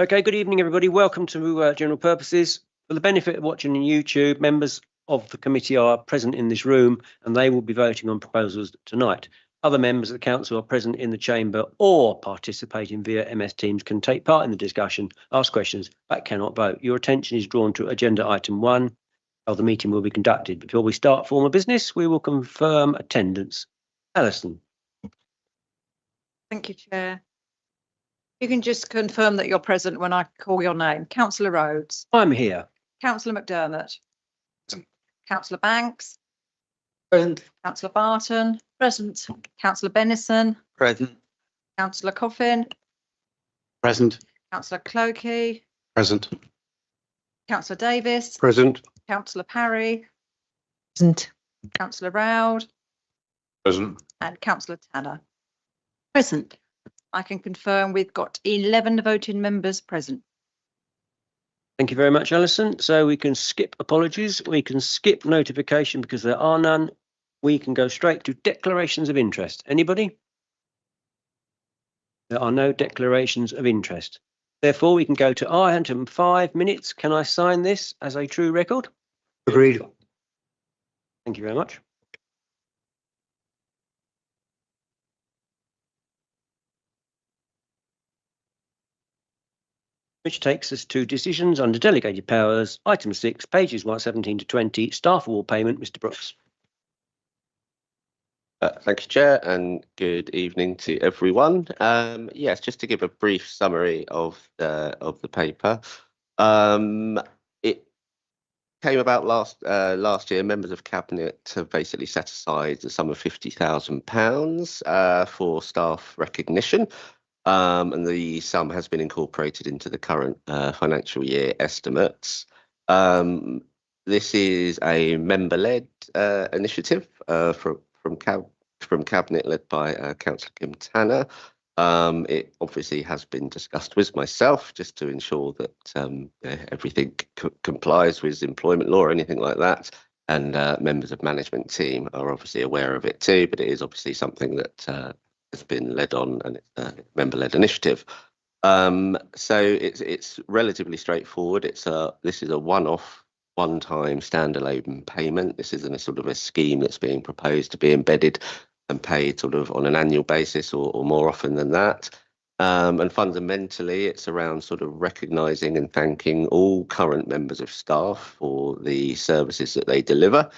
Okay, good evening, everybody. Welcome to General Purposes. For the benefit of watching on YouTube, members of the committee are present in this room and they will be voting on proposals tonight. Other members of the council are present in the chamber or participating via MS Teams can take part in the discussion, ask questions, but cannot vote. Your attention is drawn to agenda item 1, how the meeting will be conducted. Before we start formal business, we will confirm attendance. Alison. Thank you, Chair. You can just confirm that you're present when I call your name. Councillor Rhodes. I'm here. Councillor McDermott. Councillor Banks. Present. Councillor Barton. Present. Councillor Bennison. Present. Councillor Coffin. Present. Councillor Clokey. Present. Councillor Davis. Present. Councillor Parry. Present. Councillor Roud. Present. And Councillor Tanner. Present. I can confirm we've got 11 voting members present. Thank you very much, Alison. So we can skip apologies. We can skip notification because there are none. We can go straight to declarations of interest. Anybody? There are no declarations of interest. Therefore, we can go to item 5 minutes. Can I sign this as a true record? Agreed. Thank you very much. Which takes us to decisions under delegated powers, item 6, pages 117 to 20, staff award payment. Mr. Brooks. Thank you, Chair, and good evening to everyone. Yes, just to give a brief summary of the paper. It came about last year. Members of Cabinet have basically set aside the sum of £50,000 for staff recognition. And the sum has been incorporated into the current financial year estimates. This is a member-led initiative from Cabinet, led by Councillor Kim Tanner. It obviously has been discussed with myself just to ensure that everything complies with employment law or anything like that. And members of management team are obviously aware of it too, but it is obviously something that has been led on, and it's a member-led initiative. So it's relatively straightforward. This is a one-time standalone payment. This isn't a sort of a scheme that's being proposed to be embedded and paid sort of on an annual basis or more often than that. And fundamentally, it's around sort of recognising and thanking all current members of staff for the services that they deliver.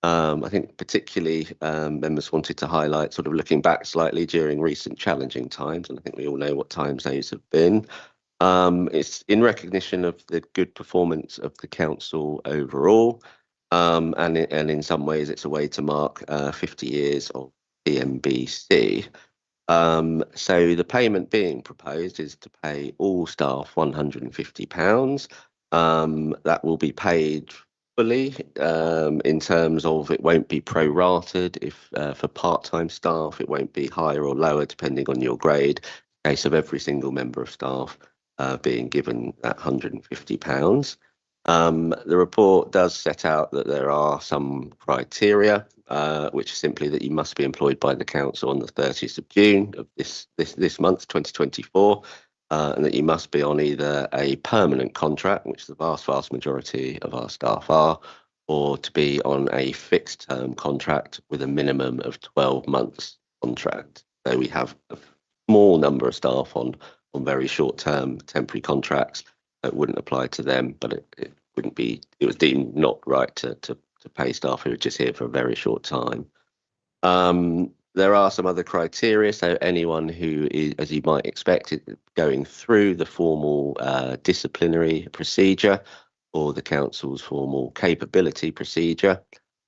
I think particularly members wanted to highlight sort of looking back slightly during recent challenging times, and I think we all know what times those have been. It's in recognition of the good performance of the council overall, and in some ways it's a way to mark 50 years of PMBC. So the payment being proposed is to pay all staff £150. That will be paid fully in terms of it won't be prorated. If for part-time staff, it won't be higher or lower depending on your grade. In case of every single member of staff being given that £150. The report does set out that there are some criteria, which is simply that you must be employed by the council on the 30th of June of this month, 2024. And that you must be on either a permanent contract, which the vast majority of our staff are, or to be on a fixed term contract with a minimum of 12 months contract. So we have a small number of staff on very short term temporary contracts that wouldn't apply to them, but it was deemed not right to pay staff who are just here for a very short time. There are some other criteria, so anyone who is, as you might expect, going through the formal disciplinary procedure or the council's formal capability procedure,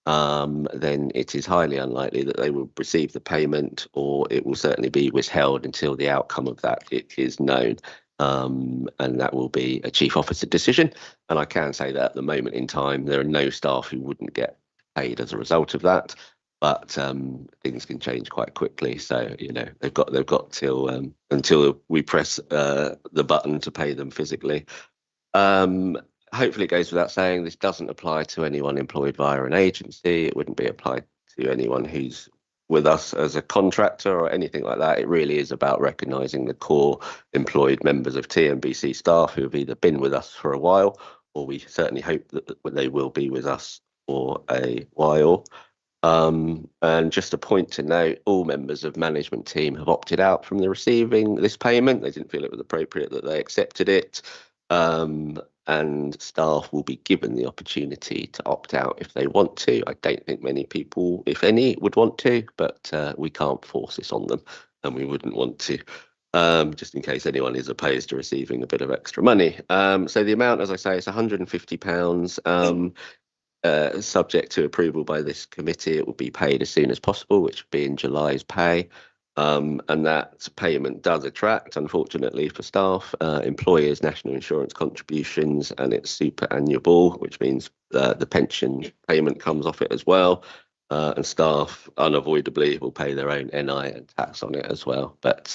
then it is highly unlikely that they will receive the payment, or it will certainly be withheld until the outcome of that is known. And that will be a chief officer decision. And I can say that at the moment in time, there are no staff who wouldn't get paid as a result of that. But things can change quite quickly, so they've got till until we press the button to pay them physically. Hopefully, it goes without saying this doesn't apply to anyone employed via an agency. It wouldn't be applied to anyone who's with us as a contractor or anything like that. It really is about recognising the core employed members of TNBC staff who have either been with us for a while, or we certainly hope that they will be with us for a while. And just a point to note, all members of management team have opted out from the receiving this payment. They didn't feel it was appropriate that they accepted it. And staff will be given the opportunity to opt out if they want to. I don't think many people, if any, would want to, but we can't force this on them, and we wouldn't want to, just in case anyone is opposed to receiving a bit of extra money. So the amount, as I say, is £150. Subject to approval by this committee, it will be paid as soon as possible, which will be in July's pay. And that payment does attract, unfortunately for staff, employers' national insurance contributions, and it's superannuable, which means the pension payment comes off it as well. And staff unavoidably will pay their own NI and tax on it as well. But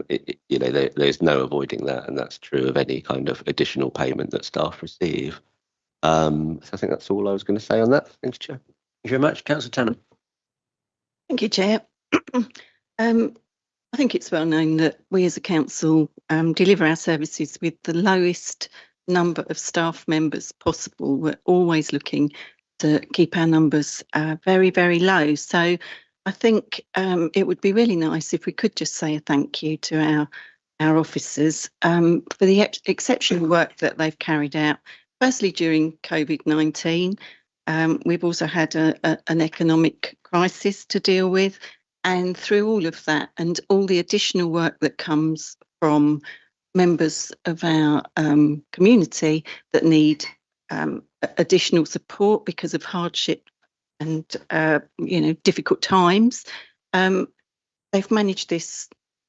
there's no avoiding that, and that's true of any kind of additional payment that staff receive. So I think that's all I was going to say on that. Thanks, Chair. Thank you very much. Councillor Tanner. Thank you, Chair. I think it's well known that we as a council deliver our services with the lowest number of staff members possible. We're always looking to keep our numbers very, very low. So I think it would be really nice if we could just say a thank you to our officers for the exceptional work that they've carried out. Firstly, during COVID-19, we've also had an economic crisis to deal with. And through all of that and all the additional work that comes from members of our community that need additional support because of hardship and difficult times, they've managed this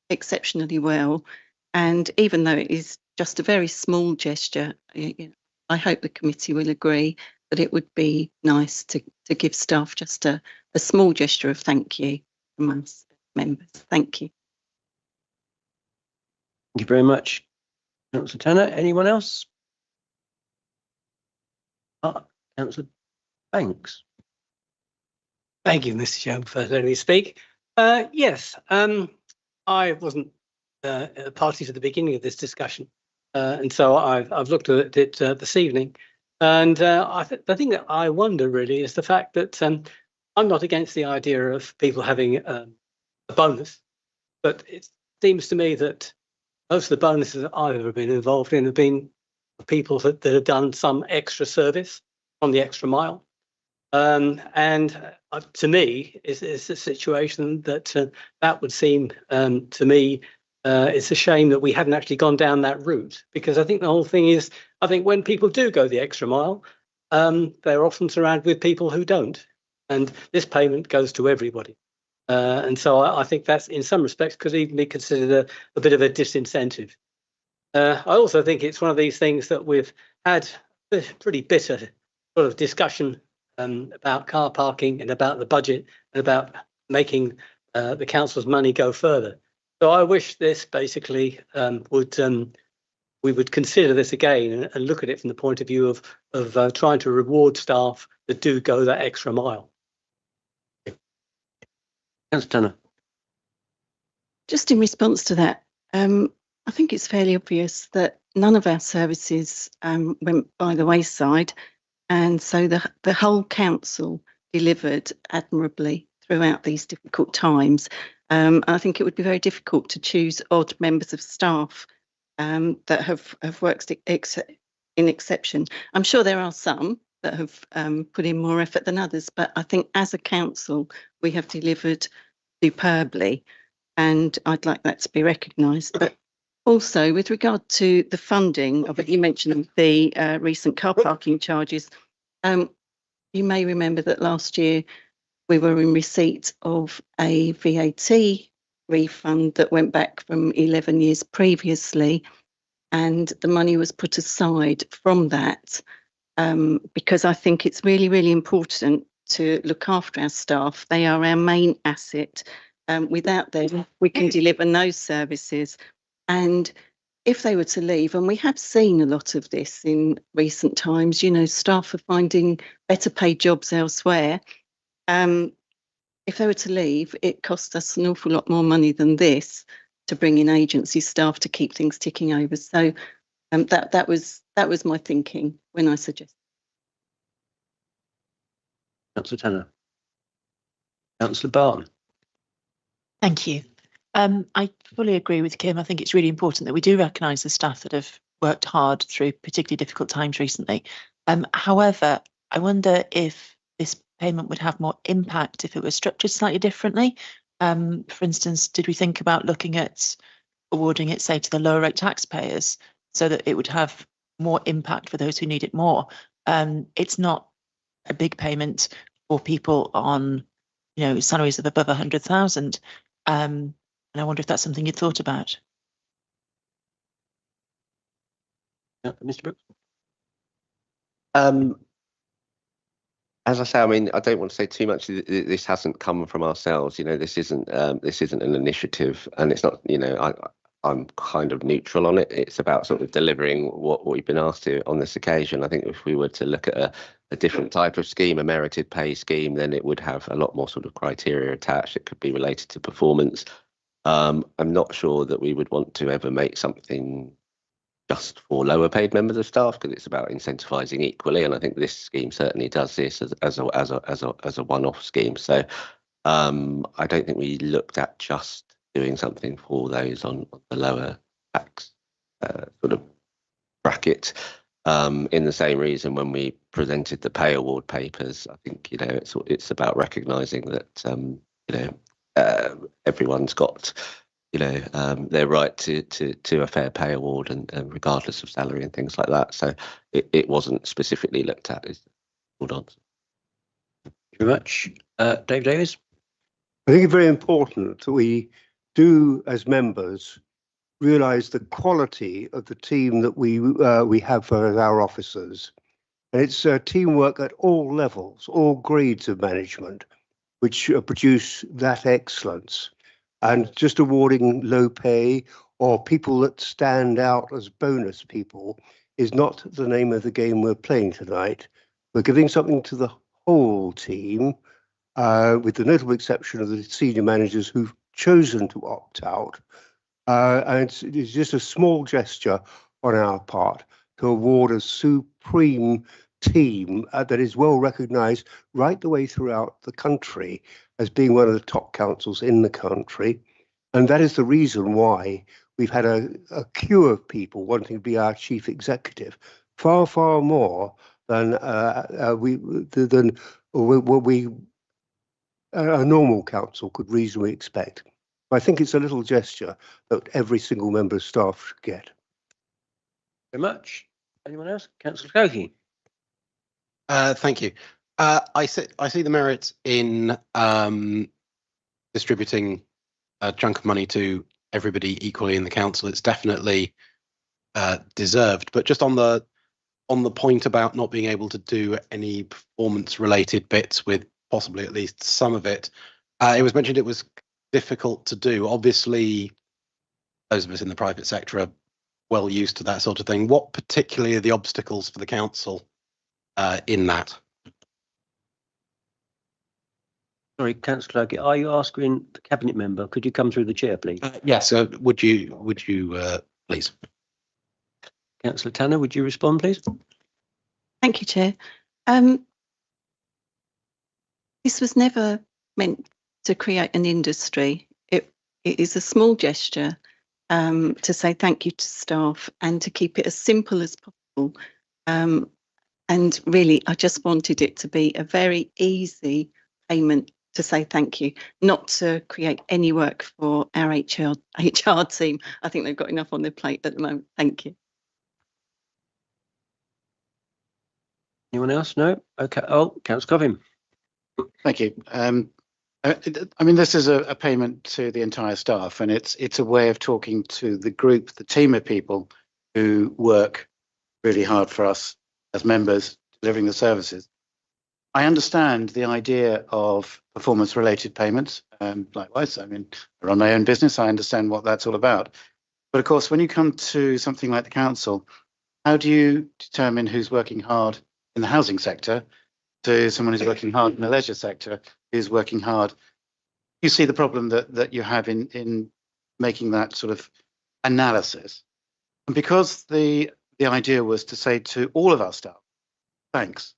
exceptionally well. And even though it is just a very small gesture, I hope the committee will agree that it would be nice to give staff just a small gesture of thank you from us members. Thank you. Thank you very much, Councillor Tanner. Anyone else? Councillor Banks. Thank you, Mr. Chairman, for letting me speak. Yes, I wasn't a party to the beginning of this discussion, and so I've looked at it this evening. And the thing that I wonder really is the fact that I'm not against the idea of people having a bonus, but it seems to me that most of the bonuses that I've ever been involved in have been people that have done some extra service on the extra mile. And to me, it's a situation that that would seem to me, it's a shame that we haven't actually gone down that route, because I think the whole thing is, I think when people do go the extra mile, they're often surrounded with people who don't. And this payment goes to everybody. And so I think that's, in some respects, could even be considered a bit of a disincentive. I also think it's one of these things that we've had a pretty bitter sort of discussion about car parking and about the budget and about making the council's money go further. So I wish this basically we would consider this again and look at it from the point of view of trying to reward staff that do go that extra mile. Councillor Tanner. Just in response to that, I think it's fairly obvious that none of our services went by the wayside, and so the whole council delivered admirably throughout these difficult times. I think it would be very difficult to choose odd members of staff that have worked in exception. I'm sure there are some that have put in more effort than others, but I think as a council we have delivered superbly, and I'd like that to be recognised. But also with regard to the funding of it, you mentioned the recent car parking charges. You may remember that last year we were in receipt of a VAT refund that went back from 11 years previously, and the money was put aside from that because I think it's really, really important to look after our staff. They are our main asset. Without them, we can deliver no services. And if they were to leave, and we have seen a lot of this in recent times, staff are finding better paid jobs elsewhere. if they were to leave, it costs us an awful lot more money than this to bring in agency staff to keep things ticking over. So that was my thinking when I suggested. Councillor Tanner. Councillor Barton. Thank you. I fully agree with Kim. I think it's really important that we do recognise the staff that have worked hard through particularly difficult times recently. However, I wonder if this payment would have more impact if it was structured slightly differently. For instance, did we think about looking at awarding it, say, to the lower rate taxpayers so that it would have more impact for those who need it more? It's not a big payment for people on, salaries of above 100,000. And I wonder if that's something you'd thought about. Mr. Brooks. As I say, I mean, I don't want to say too much. This hasn't come from ourselves. This isn't an initiative, and it's not. I'm kind of neutral on it. It's about sort of delivering what we've been asked to on this occasion. I think if we were to look at a different type of scheme, a merited pay scheme, then it would have a lot more sort of criteria attached. It could be related to performance. I'm not sure that we would want to ever make something just for lower paid members of staff, because it's about incentivising equally, and I think this scheme certainly does this as a one-off scheme. So I don't think we looked at just doing something for those on the lower tax sort of bracket. In the same reason, when we presented the pay award papers, I think it's about recognising that everyone's got their right to a fair pay award and regardless of salary and things like that. So it wasn't specifically looked at. Is the short answer. Thank you very much. Dave Davies. I think it's very important that we do, as members, realise the quality of the team that we have as our officers, and it's teamwork at all levels, all grades of management, which produce that excellence. And just awarding low pay or people that stand out as bonus people is not the name of the game we're playing tonight. We're giving something to the whole team, with the notable exception of the senior managers who've chosen to opt out. And it's just a small gesture on our part to award a supreme team that is well recognised right the way throughout the country as being one of the top councils in the country. And that is the reason why we've had a queue of people wanting to be our chief executive, far, far more than what a normal council could reasonably expect. I think it's a little gesture that every single member of staff should get. Very much. Anyone else? Councillor Cokie. Thank you. I see the merit in distributing a chunk of money to everybody equally in the council. It's definitely deserved. But just on the point about not being able to do any performance-related bits with possibly at least some of it, it was mentioned it was difficult to do. Obviously, those of us in the private sector are well used to that sort of thing. What particularly are the obstacles for the council in that? Sorry, Councillor Cokie, are you asking the cabinet member? Could you come through the chair, please? Yes. Would you please? Councillor Tanner, would you respond, please? Thank you, Chair. This was never meant to create an industry. It is a small gesture to say thank you to staff and to keep it as simple as possible. And really, I just wanted it to be a very easy payment to say thank you, not to create any work for our HR team. I think they've got enough on their plate at the moment. Thank you. Anyone else? No? Okay. Oh, Councillor Coffin. Thank you. I mean, this is a payment to the entire staff, and it's a way of talking to the group, the team of people who work really hard for us as members, delivering the services. I understand the idea of performance-related payments. Likewise, I mean, I run my own business. I understand what that's all about. But of course, when you come to something like the council, how do you determine who's working hard in the housing sector to someone who's working hard in the leisure sector, who's working hard you see the problem that you have in making that sort of analysis. And because the idea was to say to all of our staff, thanks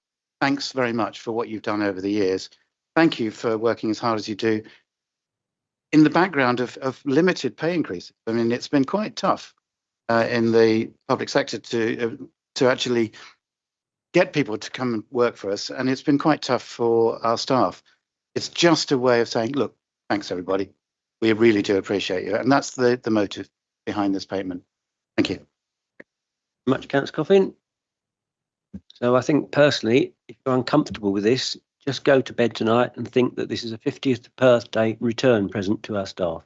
very much for what you've done over the years. Thank you for working as hard as you do in the background of limited pay increases. I mean, it's been quite tough in the public sector to actually get people to come and work for us, and it's been quite tough for our staff. It's just a way of saying, look, thanks everybody. We really do appreciate you, and that's the motive behind this payment. Thank you. Much, Councillor Coffin. So I think personally, if you're uncomfortable with this, just go to bed tonight and think that this is a 50th birthday return present to our staff.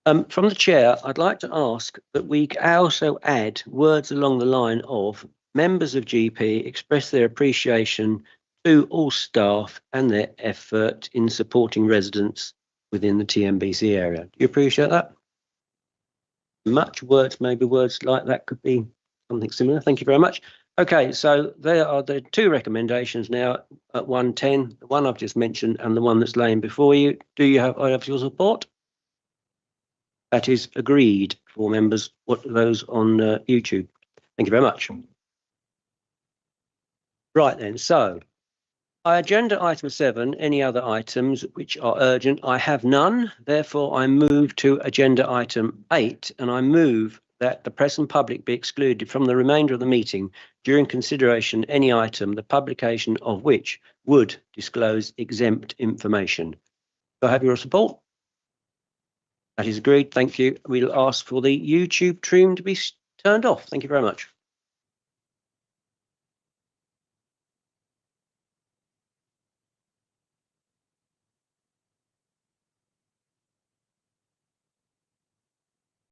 From the chair, I'd like to ask that we also add words along the line of members of GP express their appreciation to all staff and their effort in supporting residents within the TMBC area. Do you appreciate that? Much words, maybe words like that could be something similar. Thank you very much. Okay, so there are the two recommendations now at 110, the one I've just mentioned and the one that's laying before you. Do you have your support? That is agreed for members, those on YouTube. Thank you very much. Right then, so agenda item 7, any other items which are urgent? I have none. Therefore, I move to agenda item 8, and I move that the press and public be excluded from the remainder of the meeting during consideration any item, the publication of which would disclose exempt information. Do I have your support? That is agreed. Thank you. We'll ask for the YouTube stream to be turned off. Thank you very much.